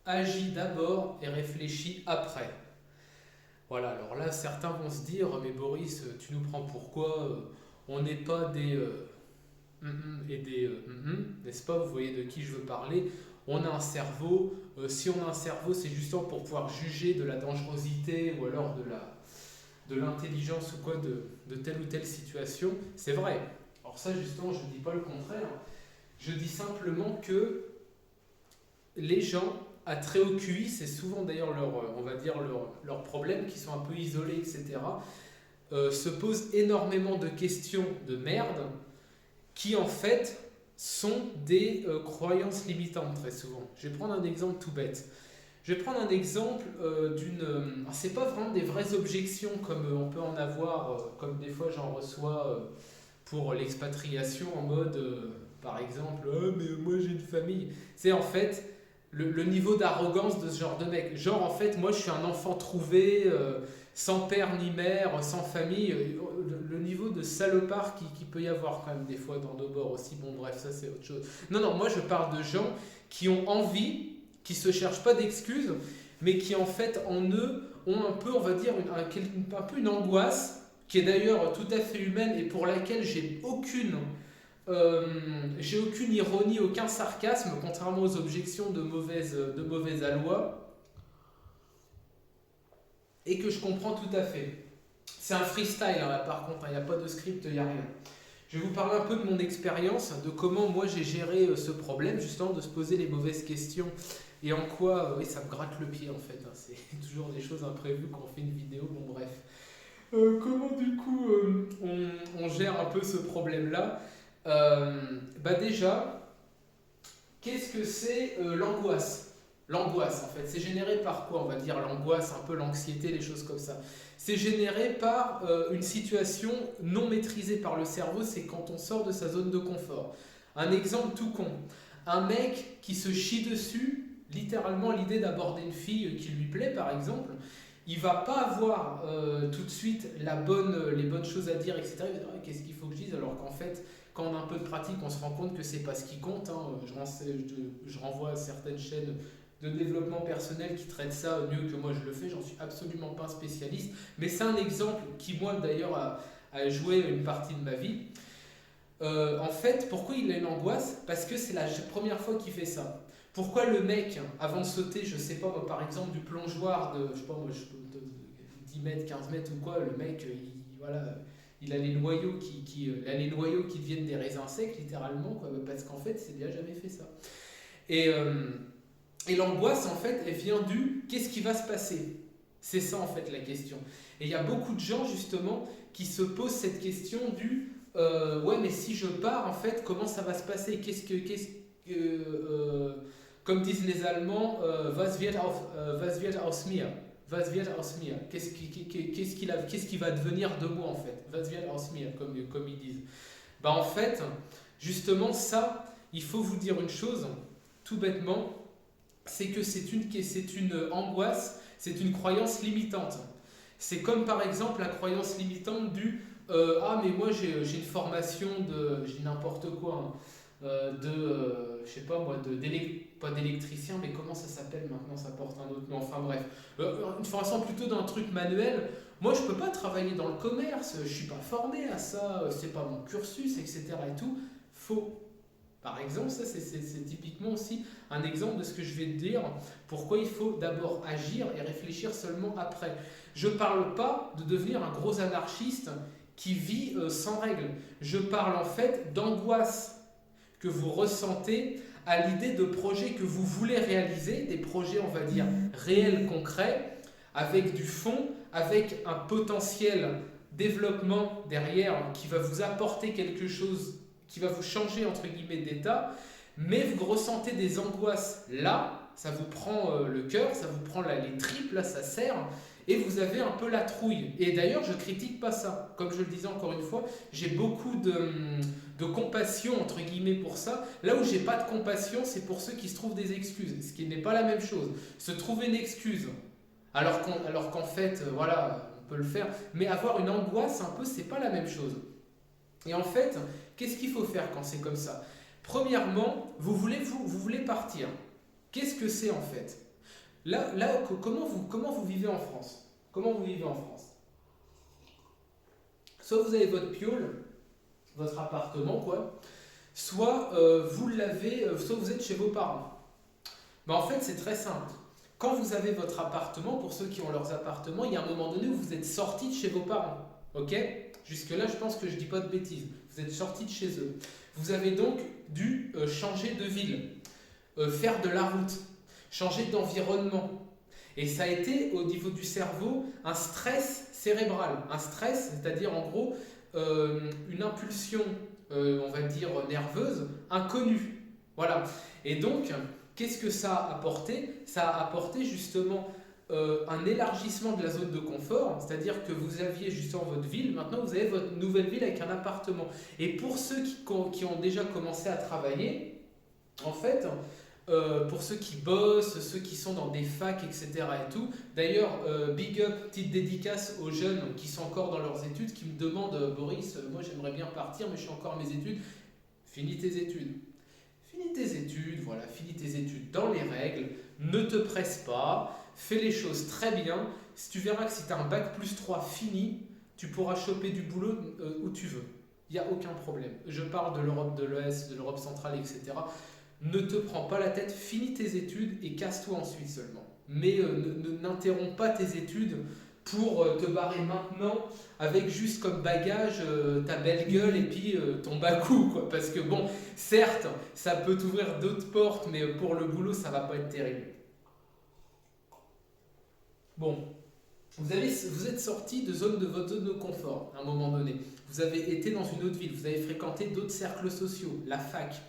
agis d'abord et réfléchis après. Voilà, alors là, certains vont se dire, mais Boris, tu nous prends pour quoi? On n'est pas des et des n'est-ce pas? Vous voyez de qui je veux parler. On a un cerveau. Si on a un cerveau, c'est justement pour pouvoir juger de la dangerosité ou alors de l'intelligence ou quoi de telle ou telle situation. C'est vrai. Alors ça, justement, je ne dis pas le contraire. Je dis simplement que les gens à très haut QI, c'est souvent d'ailleurs on va dire leurs problèmes qui sont un peu isolés, etc., se posent énormément de questions de merde qui en fait sont des croyances limitantes très souvent. Je vais prendre un exemple tout bête. Je vais prendre un exemple c'est pas vraiment des vraies objections comme on peut en avoir, comme des fois j'en reçois pour l'expatriation en mode, par exemple, oh, mais moi j'ai une famille. C'est en fait le niveau d'arrogance de ce genre de mec. Genre, en fait, moi je suis un enfant trouvé, sans père ni mère, sans famille. Le niveau de salopard qui peut y avoir quand même des fois dans nos bords aussi. Bon, bref, ça c'est autre chose. Non, non, moi je parle de gens qui ont envie, qui se cherchent pas d'excuses, mais qui en fait en eux ont un peu, on va dire, un peu une angoisse qui est d'ailleurs tout à fait humaine et pour laquelle j'ai aucune ironie, aucun sarcasme, contrairement aux objections de mauvaise aloi, et que je comprends tout à fait. C'est un freestyle hein, là par contre, il n'y a pas de script, il n'y a rien. Je vais vous parler un peu de mon expérience, de comment moi j'ai géré ce problème, justement de se poser les mauvaises questions et en quoi, oui, ça me gratte le pied en fait. Hein, c'est toujours des choses imprévues quand on fait une vidéo, bon bref. Comment du coup on gère un peu ce problème-là? Bah déjà, qu'est-ce que c'est l'angoisse? L'angoisse, en fait, c'est généré par quoi? On va dire l'angoisse, un peu l'anxiété, les choses comme ça. C'est généré par une situation non maîtrisée par le cerveau, c'est quand on sort de sa zone de confort. Un exemple tout con. Un mec qui se chie dessus, littéralement l'idée d'aborder une fille qui lui plaît, par exemple, il va pas avoir tout de suite les bonnes choses à dire, etc. Il va dire, ah, qu'est-ce qu'il faut que je dise? Alors qu'en fait, quand on a un peu de pratique, on se rend compte que c'est pas ce qui compte. Hein. Je renvoie à certaines chaînes de développement personnel qui traitent ça mieux que moi je le fais. J'en suis absolument pas un spécialiste. Mais c'est un exemple qui, moi, d'ailleurs, a joué une partie de ma vie. En fait, pourquoi il a une angoisse? Parce que c'est la première fois qu'il fait ça. Pourquoi le mec, avant de sauter, je sais pas, par exemple, du plongeoir de, je sais pas, moi, 10 mètres, 15 mètres ou quoi, le mec, voilà, il a les noyaux il a les noyaux qui deviennent des raisins secs, littéralement, quoi, parce qu'en fait, il n'a jamais fait ça. Et, euh, et l'angoisse, en fait, elle vient du qu'est-ce qui va se passer? C'est ça, en fait, la question. Et il y a beaucoup de gens, justement, qui se posent cette question du ouais, mais si je pars, en fait, comment ça va se passer? Comme disent les Allemands, was wird aus mir? Was wird aus mir? Qu'est-ce qui va devenir de moi, en fait? Was wird aus mir, comme ils disent. Bah, en fait, justement, ça, il faut vous dire une chose, tout bêtement, c'est que c'est une angoisse, c'est une croyance limitante. C'est comme par exemple la croyance limitante du ah mais moi j'ai une formation j'ai n'importe quoi hein, je sais pas moi pas d'électricien mais comment ça s'appelle maintenant ça porte un autre nom enfin bref une formation plutôt d'un truc manuel. Moi je peux pas travailler dans le commerce, je suis pas formé à ça, c'est pas mon cursus etc et tout. Faux. Par exemple, ça c'est typiquement aussi un exemple de ce que je vais te dire, pourquoi il faut d'abord agir et réfléchir seulement après. Je ne parle pas de devenir un gros anarchiste qui vit sans règles. Je parle en fait d'angoisse que vous ressentez à l'idée de projets que vous voulez réaliser, des projets on va dire réels, concrets, avec du fond, avec un potentiel développement derrière qui va vous apporter quelque chose qui va vous changer entre guillemets d'état, mais vous ressentez des angoisses là, ça vous prend le cœur, ça vous prend les tripes, là ça serre, et vous avez un peu la trouille. Et d'ailleurs, je critique pas ça. Comme je le disais encore une fois, j'ai beaucoup de compassion entre guillemets pour ça. Là où j'ai pas de compassion, c'est pour ceux qui se trouvent des excuses, ce qui n'est pas la même chose. Se trouver une excuse, alors qu'en fait, voilà, on peut le faire, mais avoir une angoisse un peu, c'est pas la même chose. Et en fait, qu'est-ce qu'il faut faire quand c'est comme ça? Premièrement, vous voulez partir. Qu'est-ce que c'est en fait? Comment vous vivez en France? Comment vous vivez en France? Soit vous avez votre piole, votre appartement, quoi, soit soit vous êtes chez vos parents. Mais en fait, c'est très simple. Quand vous avez votre appartement, pour ceux qui ont leurs appartements, il y a un moment donné où vous êtes sorti de chez vos parents. Ok? Jusque-là, je pense que je ne dis pas de bêtises. Vous êtes sorti de chez eux. Vous avez donc dû changer de ville, faire de la route, changer d'environnement. Et ça a été, au niveau du cerveau, un stress cérébral. Un stress, c'est-à-dire en gros, une impulsion, on va dire, nerveuse, inconnue. Voilà. Et donc, qu'est-ce que ça a apporté? Ça a apporté justement un élargissement de la zone de confort, c'est-à-dire que vous aviez justement votre ville, maintenant vous avez votre nouvelle ville avec un appartement. Et pour ceux qui ont déjà commencé à travailler, en fait, pour ceux qui bossent, ceux qui sont dans des facs, etc. et tout. D'ailleurs, big up, petite dédicace aux jeunes qui sont encore dans leurs études, qui me demandent, Boris, moi j'aimerais bien partir, mais je suis encore à mes études. Finis tes études. Finis tes études, voilà, finis tes études dans les règles, ne te presse pas, fais les choses très bien. Si tu verras que si tu as un bac+3 fini, tu pourras choper du boulot où tu veux. Il n'y a aucun problème. Je parle de l'Europe de l'Ouest, de l'Europe centrale, etc. Ne te prends pas la tête, finis tes études et casse-toi ensuite seulement. Mais n'interromps pas tes études pour te barrer maintenant avec juste comme bagage ta belle gueule et puis ton bagou, quoi. Parce que bon, certes, ça peut t'ouvrir d'autres portes, mais pour le boulot, ça va pas être terrible. Bon, vous êtes sorti de votre zone de confort à un moment donné. Vous avez été dans une autre ville, vous avez fréquenté d'autres cercles sociaux, la fac,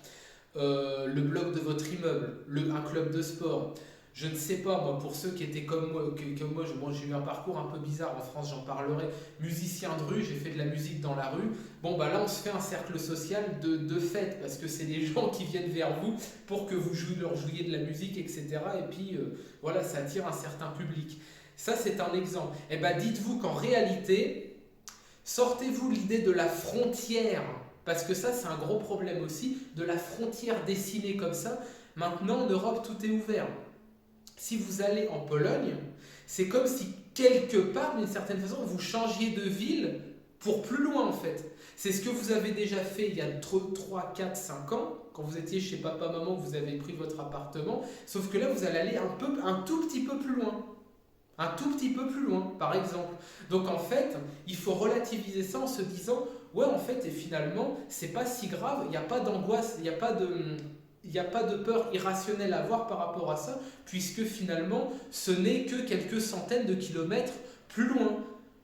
le bloc de votre immeuble, un club de sport. Je ne sais pas, moi, pour ceux qui étaient comme moi, j'ai eu un parcours un peu bizarre en France, j'en parlerai. Musicien de rue, j'ai fait de la musique dans la rue. Bon, bah là, on se fait un cercle social de fête, parce que c'est des gens qui viennent vers vous pour que vous leur jouiez de la musique, etc. Et puis, voilà, ça attire un certain public. Ça, c'est un exemple. Et bien, dites-vous qu'en réalité, sortez-vous l'idée de la frontière, parce que ça, c'est un gros problème aussi, de la frontière dessinée comme ça. Maintenant, en Europe, tout est ouvert. Si vous allez en Pologne, c'est comme si quelque part, d'une certaine façon, vous changiez de ville pour plus loin en fait. C'est ce que vous avez déjà fait il y a 3, 4, 5 ans, quand vous étiez chez papa-maman, que vous avez pris votre appartement, sauf que là, vous allez aller un tout petit peu plus loin. Un tout petit peu plus loin, par exemple. Donc en fait, il faut relativiser ça en se disant, ouais, en fait, et finalement, c'est pas si grave, il n'y a pas d'angoisse, il n'y a pas de peur irrationnelle à avoir par rapport à ça, puisque finalement, ce n'est que quelques centaines de kilomètres plus loin.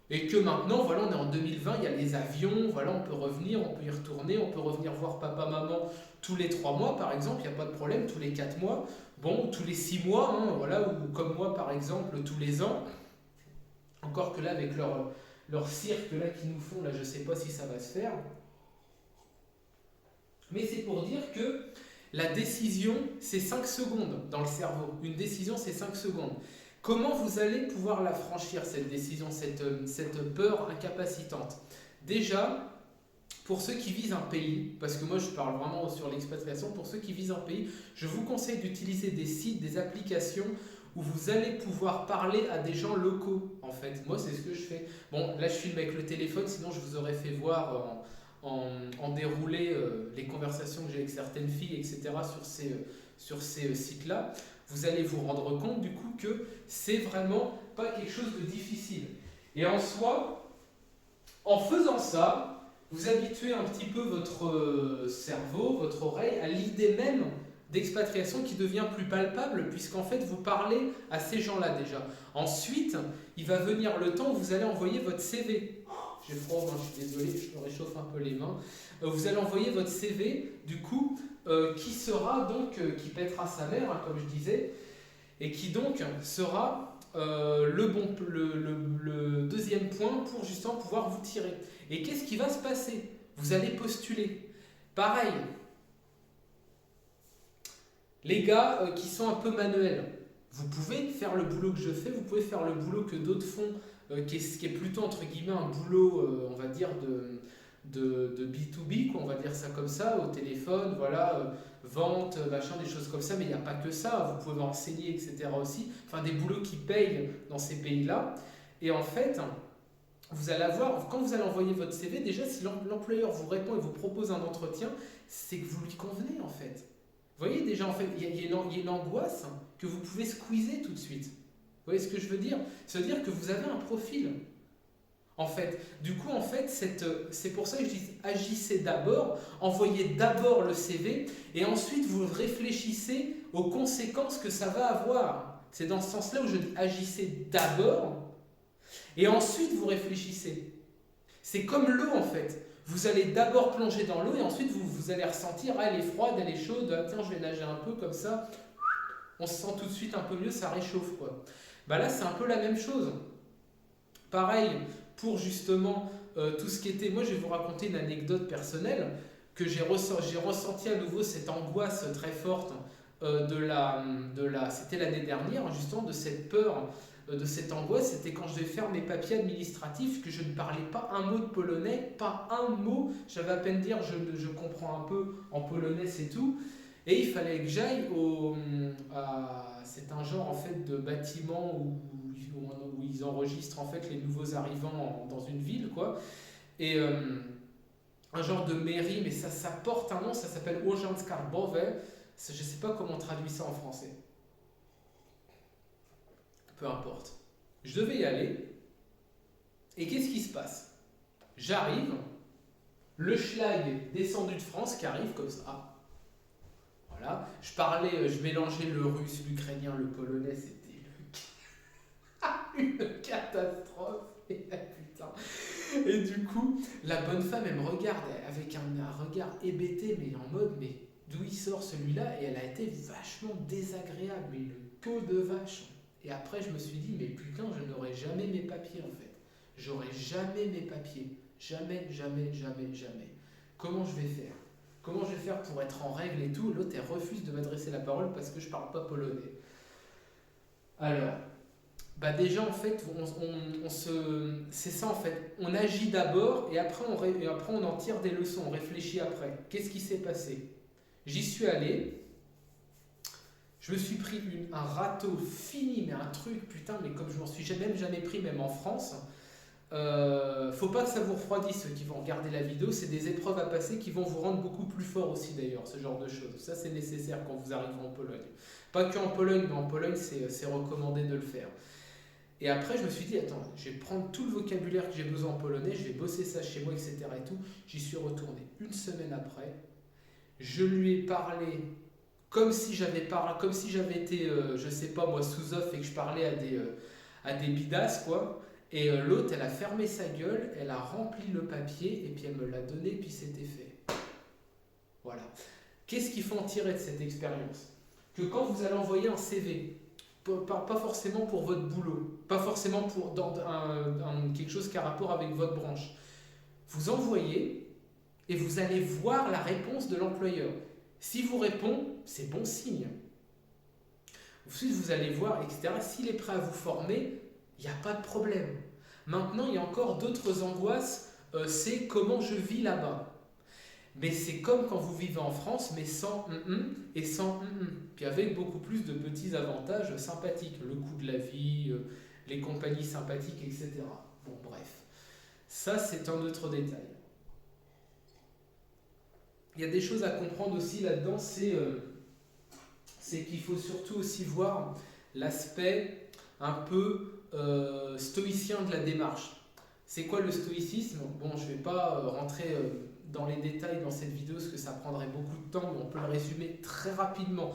Et que maintenant, voilà, on est en 2020, il y a les avions, voilà, on peut revenir, on peut y retourner, on peut revenir voir papa, maman tous les 3 mois, par exemple, il n'y a pas de problème, tous les 4 mois, bon, tous les 6 mois, hein, voilà, ou comme moi, par exemple, tous les ans. Encore que là, avec leur cirque là qu'ils nous font, là, je ne sais pas si ça va se faire. Mais c'est pour dire que la décision, c'est 5 secondes dans le cerveau. Une décision, c'est 5 secondes. Comment vous allez pouvoir la franchir, cette décision, cette peur incapacitante? Déjà, pour ceux qui visent un pays, parce que moi je parle vraiment sur l'expatriation, pour ceux qui visent un pays, je vous conseille d'utiliser des sites, des applications où vous allez pouvoir parler à des gens locaux, en fait. Moi, c'est ce que je fais. Bon, là, je filme avec le téléphone, sinon je vous aurais fait voir en déroulé les conversations que j'ai avec certaines filles, etc., sur ces sites-là. Vous allez vous rendre compte, du coup, que c'est vraiment pas quelque chose de difficile. Et en soi, en faisant ça, vous habituez un petit peu votre cerveau, votre oreille, à l'idée même d'expatriation qui devient plus palpable, puisqu'en fait vous parlez à ces gens-là déjà. Ensuite, il va venir le temps où vous allez envoyer votre CV. J'ai froid, hein, je suis désolé, je me réchauffe un peu les mains. Vous allez envoyer votre CV, du coup, qui sera donc, qui pètera sa mère, hein, comme je disais, et qui donc sera le deuxième point pour justement pouvoir vous tirer. Et qu'est-ce qui va se passer? Vous allez postuler. Pareil, les gars qui sont un peu manuels, vous pouvez faire le boulot que je fais, vous pouvez faire le boulot que d'autres font, qui est plutôt entre guillemets un boulot, on va dire, de B2B, quoi, on va dire ça comme ça, au téléphone, voilà, vente, machin, des choses comme ça, mais il n'y a pas que ça, vous pouvez enseigner, etc. aussi, enfin des boulots qui payent dans ces pays-là. Et en fait, vous allez avoir, quand vous allez envoyer votre CV, déjà si l'employeur vous répond et vous propose un entretien, c'est que vous lui convenez en fait. Vous voyez déjà, en fait, il y a une angoisse que vous pouvez squeezer tout de suite. Vous voyez ce que je veux dire? Ça veut dire que vous avez un profil. En fait, du coup, en fait, c'est pour ça que je dis agissez d'abord, envoyez d'abord le CV et ensuite vous réfléchissez aux conséquences que ça va avoir. C'est dans ce sens-là où je dis agissez d'abord et ensuite vous réfléchissez. C'est comme l'eau en fait. Vous allez d'abord plonger dans l'eau et ensuite vous allez ressentir, ah, elle est froide, elle est chaude, ah, tiens, je vais nager un peu comme ça. On se sent tout de suite un peu mieux, ça réchauffe quoi. Bah là, c'est un peu la même chose. Pareil, pour justement tout ce qui était... Moi, je vais vous raconter une anecdote personnelle que j'ai ressenti à nouveau cette angoisse très forte c'était l'année dernière, justement, de cette peur, de cette angoisse. C'était quand je devais faire mes papiers administratifs, que je ne parlais pas un mot de polonais, pas un mot. J'avais à peine dire je comprends un peu en polonais, c'est tout. Et il fallait que j'aille c'est un genre en fait de bâtiment où ils enregistrent en fait les nouveaux arrivants dans une ville quoi. Et un genre de mairie, mais ça porte un nom, ça s'appelle Urząd Skarbowy. Je ne sais pas comment on traduit ça en français. Peu importe. Je devais y aller. Et qu'est-ce qui se passe? J'arrive, le schlag descendu de France qui arrive comme ça. Voilà. Je mélangeais le russe, l'ukrainien, le polonais, c'était une catastrophe. Putain. Et du coup, la bonne femme, elle me regarde avec un regard hébété, mais en mode, mais d'où il sort celui-là? Et elle a été vachement désagréable, mais une queue de vache. Et après, je me suis dit, mais putain, je n'aurai jamais mes papiers en fait. J'aurai jamais mes papiers. Jamais, jamais, jamais, jamais. Comment je vais faire? Comment je vais faire pour être en règle et tout? L'autre, elle refuse de m'adresser la parole parce que je parle pas polonais. Alors, bah déjà en fait, c'est ça en fait. On agit d'abord et après on en tire des leçons, on réfléchit après. Qu'est-ce qui s'est passé? J'y suis allé, je me suis pris un râteau fini, mais un truc, putain, mais comme je m'en suis jamais pris, même en France. Faut pas que ça vous refroidisse ceux qui vont regarder la vidéo, c'est des épreuves à passer qui vont vous rendre beaucoup plus fort aussi d'ailleurs, ce genre de choses. Ça c'est nécessaire quand vous arrivez en Pologne. Pas qu'en Pologne, mais en Pologne c'est recommandé de le faire. Et après je me suis dit, attends, je vais prendre tout le vocabulaire que j'ai besoin en polonais, je vais bosser ça chez moi, etc. et tout. J'y suis retourné une semaine après, je lui ai parlé comme si j'avais été, je sais pas moi, sous-off et que je parlais à des bidasses quoi. Et l'autre, elle a fermé sa gueule, elle a rempli le papier et puis elle me l'a donné, puis c'était fait. Voilà. Qu'est-ce qu'il faut en tirer de cette expérience? Que quand vous allez envoyer un CV, pas forcément pour votre boulot, pas forcément pour quelque chose qui a rapport avec votre branche, vous envoyez et vous allez voir la réponse de l'employeur. Si vous répond, c'est bon signe. Ensuite, vous allez voir, etc. S'il est prêt à vous former, il n'y a pas de problème. Maintenant, il y a encore d'autres angoisses, c'est comment je vis là-bas. Mais c'est comme quand vous vivez en France, mais sans et sans puis avec beaucoup plus de petits avantages sympathiques. Le coût de la vie, les compagnies sympathiques, etc. Bon, bref. Ça, c'est un autre détail. Il y a des choses à comprendre aussi là-dedans, c'est qu'il faut surtout aussi voir l'aspect un peu stoïcien de la démarche. C'est quoi le stoïcisme? Bon, je ne vais pas rentrer dans les détails dans cette vidéo parce que ça prendrait beaucoup de temps, mais on peut le résumer très rapidement.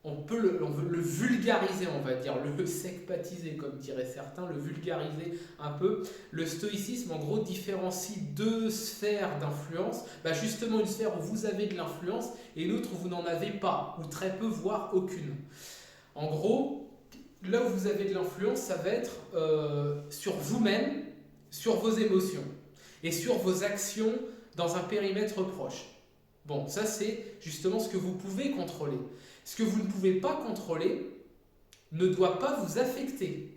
On veut le vulgariser, on va dire, le secpatiser comme diraient certains, le vulgariser un peu. Le stoïcisme, en gros, différencie deux sphères d'influence. Bah justement, une sphère où vous avez de l'influence et une autre où vous n'en avez pas, ou très peu, voire aucune. En gros, là où vous avez de l'influence, ça va être sur vous-même, sur vos émotions et sur vos actions dans un périmètre proche. Bon, ça c'est justement ce que vous pouvez contrôler. Ce que vous ne pouvez pas contrôler ne doit pas vous affecter.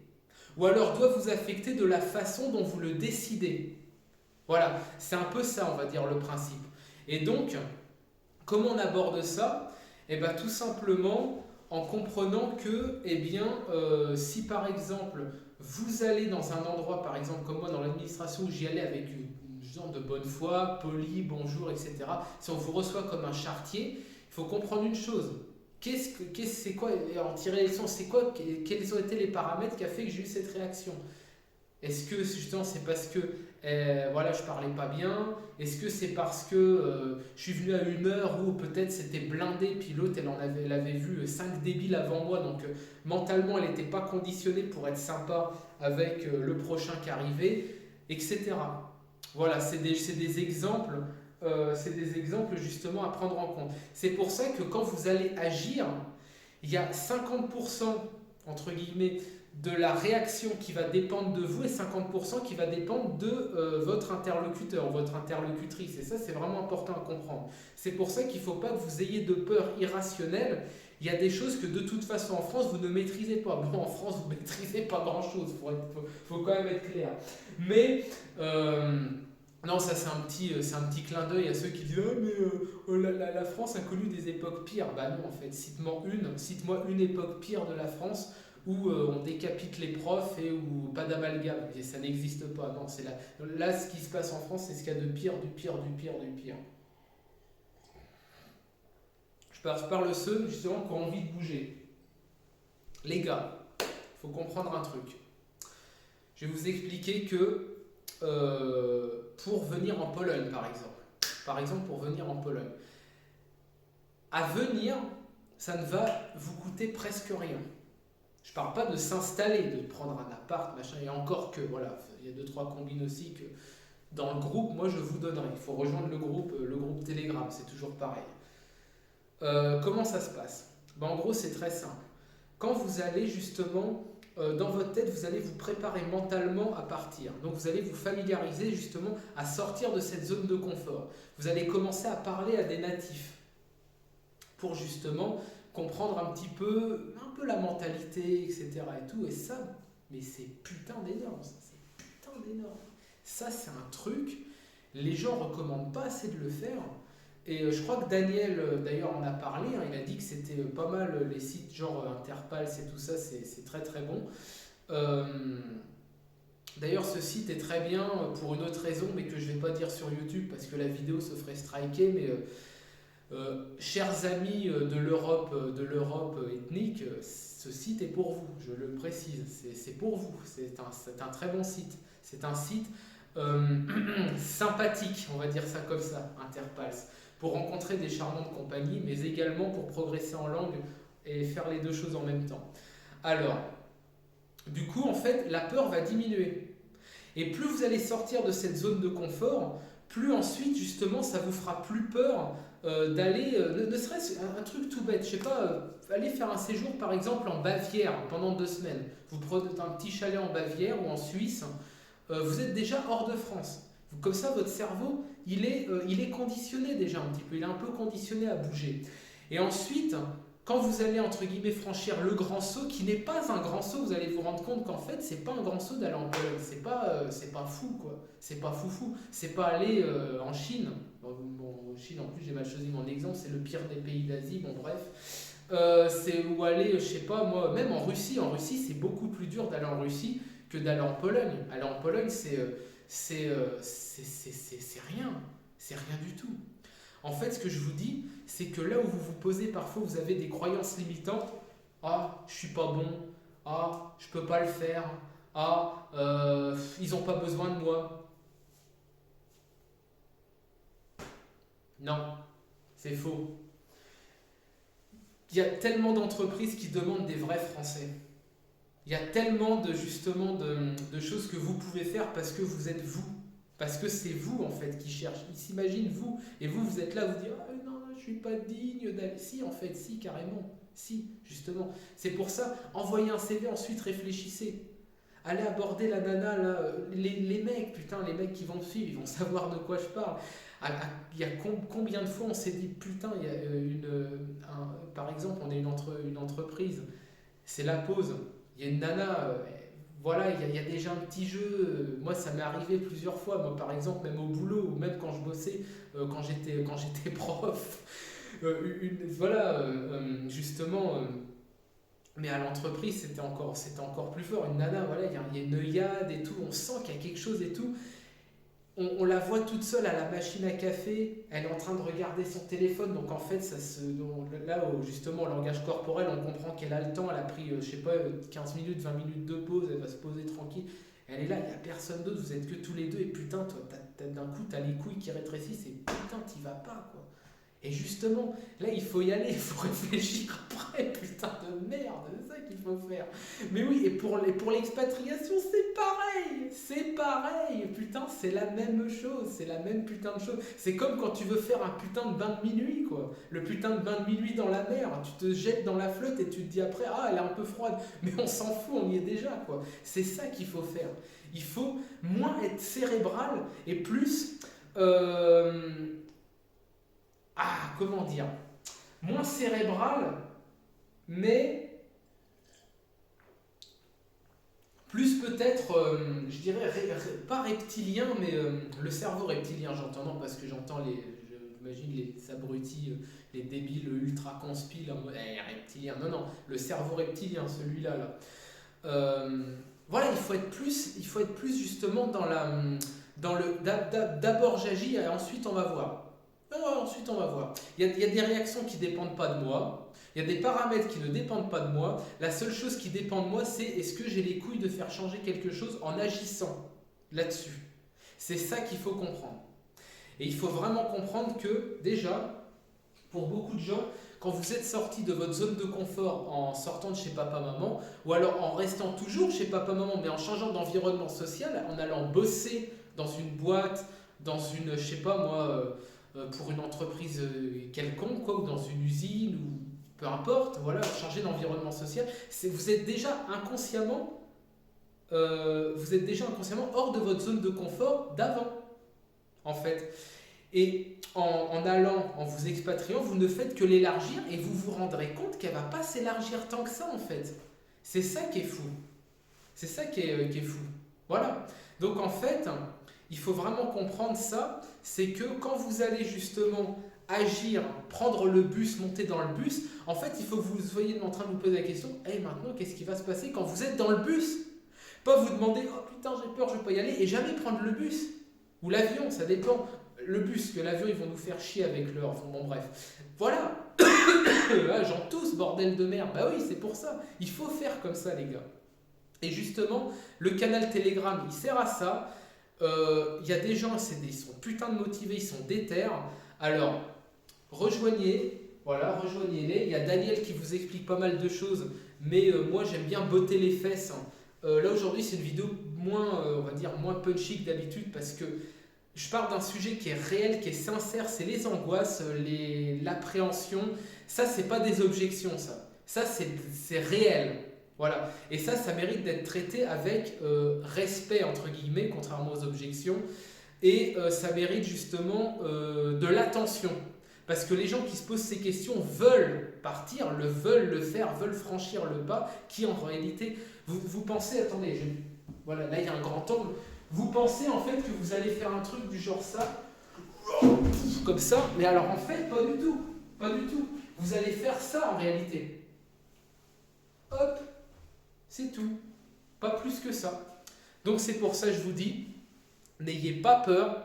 Ou alors doit vous affecter de la façon dont vous le décidez. Voilà, c'est un peu ça, on va dire, le principe. Et donc, comment on aborde ça? Eh bien, tout simplement en comprenant que, eh bien, si par exemple, vous allez dans un endroit, par exemple, comme moi dans l'administration, où j'y allais avec une genre de bonne foi, poli, bonjour, etc., si on vous reçoit comme un charretier, il faut comprendre une chose. C'est quoi, et en tirer les leçons, c'est quoi, quels ont été les paramètres qui a fait que j'ai eu cette réaction? Est-ce que justement c'est parce que voilà, je parlais pas bien? Est-ce que c'est parce que je suis venu à une heure où peut-être c'était blindé, puis l'autre elle avait vu 5 débiles avant moi, donc mentalement elle n'était pas conditionnée pour être sympa avec le prochain qui arrivait, etc. Voilà, c'est des exemples justement à prendre en compte. C'est pour ça que quand vous allez agir, il y a 50% entre guillemets de la réaction qui va dépendre de vous et 50% qui va dépendre de votre interlocuteur ou votre interlocutrice. Et ça, c'est vraiment important à comprendre. C'est pour ça qu'il ne faut pas que vous ayez de peur irrationnelle. Il y a des choses que de toute façon en France, vous ne maîtrisez pas. Bon, en France, vous ne maîtrisez pas grand-chose, faut quand même être clair. Mais non, ça c'est un petit clin d'œil à ceux qui disent ah, mais la France a connu des époques pires. Bah non, en fait, cite-moi une époque pire de la France où on décapite les profs et où pas d'amalgame. Et ça n'existe pas. Non, c'est là, ce qui se passe en France, c'est ce qu'il y a de pire, du pire, du pire, du pire. Je parle ceux justement qui ont envie de bouger. Les gars, il faut comprendre un truc. Je vais vous expliquer que pour venir en Pologne, par exemple pour venir en Pologne, à venir, ça ne va vous coûter presque rien. Je parle pas de s'installer, de prendre un appart, machin, et encore que, voilà, il y a 2-3 combines aussi que dans le groupe, moi je vous donnerai. Il faut rejoindre le groupe Telegram, c'est toujours pareil. Comment ça se passe? Ben, en gros, c'est très simple. Quand vous allez justement, dans votre tête, vous allez vous préparer mentalement à partir. Donc vous allez vous familiariser justement à sortir de cette zone de confort. Vous allez commencer à parler à des natifs pour justement comprendre un peu la mentalité, etc. et tout. Et ça, mais c'est putain d'énorme, ça, c'est putain d'énorme. Ça, c'est un truc, les gens ne recommandent pas assez de le faire. Et je crois que Daniel, d'ailleurs, en a parlé, hein, il a dit que c'était pas mal les sites genre Interpals et tout ça, c'est très très bon. Euh, D'ailleurs, ce site est très bien pour une autre raison, mais que je ne vais pas dire sur YouTube parce que la vidéo se ferait striker, mais chers amis de l'Europe ethnique, ce site est pour vous, je le précise, c'est pour vous, c'est un très bon site. C'est un site sympathique, on va dire ça comme ça, Interpals, pour rencontrer des charmantes compagnies, mais également pour progresser en langue et faire les deux choses en même temps. Alors, du coup, en fait, la peur va diminuer. Et plus vous allez sortir de cette zone de confort, plus ensuite, justement, ça vous fera plus peur d'aller, ne serait-ce un truc tout bête, je sais pas, aller faire un séjour par exemple en Bavière pendant 2 semaines. Vous prenez un petit chalet en Bavière ou en Suisse, vous êtes déjà hors de France. Comme ça, votre cerveau, il est conditionné déjà un petit peu, il est un peu conditionné à bouger. Et ensuite, quand vous allez entre guillemets franchir le grand saut, qui n'est pas un grand saut, vous allez vous rendre compte qu'en fait, c'est pas un grand saut d'aller en Pologne, c'est pas fou quoi, c'est pas foufou, c'est pas aller en Chine. Bon, Chine, en plus, j'ai mal choisi mon exemple, c'est le pire des pays d'Asie, bon, bref. C'est où aller, je sais pas, moi, même en Russie. En Russie, c'est beaucoup plus dur d'aller en Russie que d'aller en Pologne. Aller en Pologne, c'est rien. C'est rien du tout. En fait, ce que je vous dis, c'est que là où vous vous posez, parfois, vous avez des croyances limitantes. Ah, je suis pas bon. Ah, je peux pas le faire. Ah, ils ont pas besoin de moi. Non, c'est faux. Il y a tellement d'entreprises qui demandent des vrais Français. Il y a tellement justement de choses que vous pouvez faire parce que vous êtes vous. Parce que c'est vous en fait qui cherchent. Ils s'imaginent vous. Et vous êtes là, vous dites ah, non, je suis pas digne d'aller. Si, en fait, si, carrément. Si, justement. C'est pour ça, envoyez un CV, ensuite réfléchissez. Allez aborder la nana, là, les mecs, putain, les mecs qui vont me suivre, ils vont savoir de quoi je parle. Il y a combien de fois on s'est dit, putain, il y a par exemple, on est une entreprise, c'est la pause. Il y a une nana, voilà, il y a déjà un petit jeu. Moi, ça m'est arrivé plusieurs fois. Moi, par exemple, même au boulot, ou même quand je bossais, quand j'étais prof. Voilà, justement. Mais à l'entreprise, c'était encore plus fort. Une nana, voilà, il y a une œillade et tout. On sent qu'il y a quelque chose et tout. On la voit toute seule à la machine à café, elle est en train de regarder son téléphone, donc en fait, là où justement, au langage corporel, on comprend qu'elle a le temps, elle a pris, je sais pas, 15 minutes, 20 minutes de pause, elle va se poser tranquille, elle est là, il n'y a personne d'autre, vous êtes que tous les deux, et putain, toi, d'un coup, t'as les couilles qui rétrécissent, et putain, t'y vas pas, quoi. Et justement, là, il faut y aller, il faut réfléchir après, putain de merde, c'est ça qu'il faut faire. Mais oui, et pour l'expatriation, c'est pareil, putain, c'est la même chose, c'est la même putain de chose. C'est comme quand tu veux faire un putain de bain de minuit, quoi. Le putain de bain de minuit dans la mer, tu te jettes dans la flotte et tu te dis après, ah, elle est un peu froide, mais on s'en fout, on y est déjà, quoi. C'est ça qu'il faut faire. Il faut moins être cérébral et plus... comment dire, moins cérébral, mais plus peut-être, je dirais, pas reptilien, mais le cerveau reptilien, j'entends, non, parce que j'imagine les abrutis, les débiles ultra conspi, là, reptilien, non, le cerveau reptilien, celui-là, là. Voilà, il faut être plus justement dans le, d'abord j'agis et ensuite on va voir. Ensuite, on va voir. Il y a des réactions qui ne dépendent pas de moi. Il y a des paramètres qui ne dépendent pas de moi. La seule chose qui dépend de moi, c'est est-ce que j'ai les couilles de faire changer quelque chose en agissant là-dessus. C'est ça qu'il faut comprendre. Et il faut vraiment comprendre que, déjà, pour beaucoup de gens, quand vous êtes sorti de votre zone de confort en sortant de chez papa-maman, ou alors en restant toujours chez papa-maman, mais en changeant d'environnement social, en allant bosser dans une boîte, dans une, je sais pas moi... pour une entreprise quelconque, quoi, ou dans une usine, ou peu importe, voilà, changer d'environnement social, vous êtes déjà inconsciemment hors de votre zone de confort d'avant, en fait. Et en vous expatriant, vous ne faites que l'élargir et vous vous rendrez compte qu'elle ne va pas s'élargir tant que ça, en fait. C'est ça qui est fou. C'est ça qui est fou. Voilà. Donc en fait, il faut vraiment comprendre ça, c'est que quand vous allez justement agir, prendre le bus, monter dans le bus, en fait, il faut que vous soyez en train de vous poser la question, maintenant, qu'est-ce qui va se passer quand vous êtes dans le bus? Pas vous demander, oh putain, j'ai peur, je ne vais pas y aller, et jamais prendre le bus. Ou l'avion, ça dépend. Le bus, que l'avion, ils vont nous faire chier avec leur... Bon, bref. Voilà. J'en tousse, bordel de merde. Bah oui, c'est pour ça. Il faut faire comme ça, les gars. Et justement, le canal Telegram, il sert à ça. Y a des gens, ils sont putain de motivés, ils sont déter. Alors, rejoignez-les. Il y a Daniel qui vous explique pas mal de choses, mais moi j'aime bien botter les fesses. Là aujourd'hui c'est une vidéo moins, on va dire, moins punchy que d'habitude parce que je parle d'un sujet qui est réel, qui est sincère, c'est les angoisses, l'appréhension. Ça c'est pas des objections, ça c'est réel. Voilà. Et ça mérite d'être traité avec respect, entre guillemets, contrairement aux objections. Et ça mérite justement de l'attention. Parce que les gens qui se posent ces questions veulent partir, veulent le faire, veulent franchir le pas, qui en réalité, vous pensez, attendez, voilà, là il y a un grand angle, vous pensez en fait que vous allez faire un truc du genre ça, comme ça, mais alors en fait, pas du tout. Vous allez faire ça en réalité. Hop. C'est tout. Pas plus que ça. Donc c'est pour ça que je vous dis, n'ayez pas peur.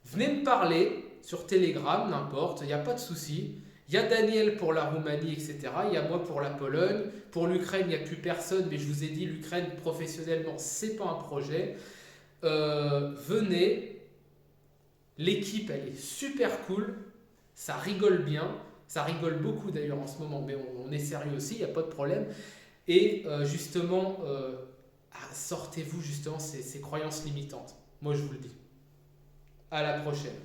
Venez me parler sur Telegram, n'importe, il n'y a pas de souci. Il y a Daniel pour la Roumanie, etc. Il y a moi pour la Pologne. Pour l'Ukraine, il n'y a plus personne, mais je vous ai dit, l'Ukraine, professionnellement, c'est pas un projet. Venez. L'équipe, elle est super cool. Ça rigole bien. Ça rigole beaucoup d'ailleurs en ce moment, mais on est sérieux aussi, il n'y a pas de problème. Et justement, sortez-vous justement ces croyances limitantes. Moi, je vous le dis. À la prochaine.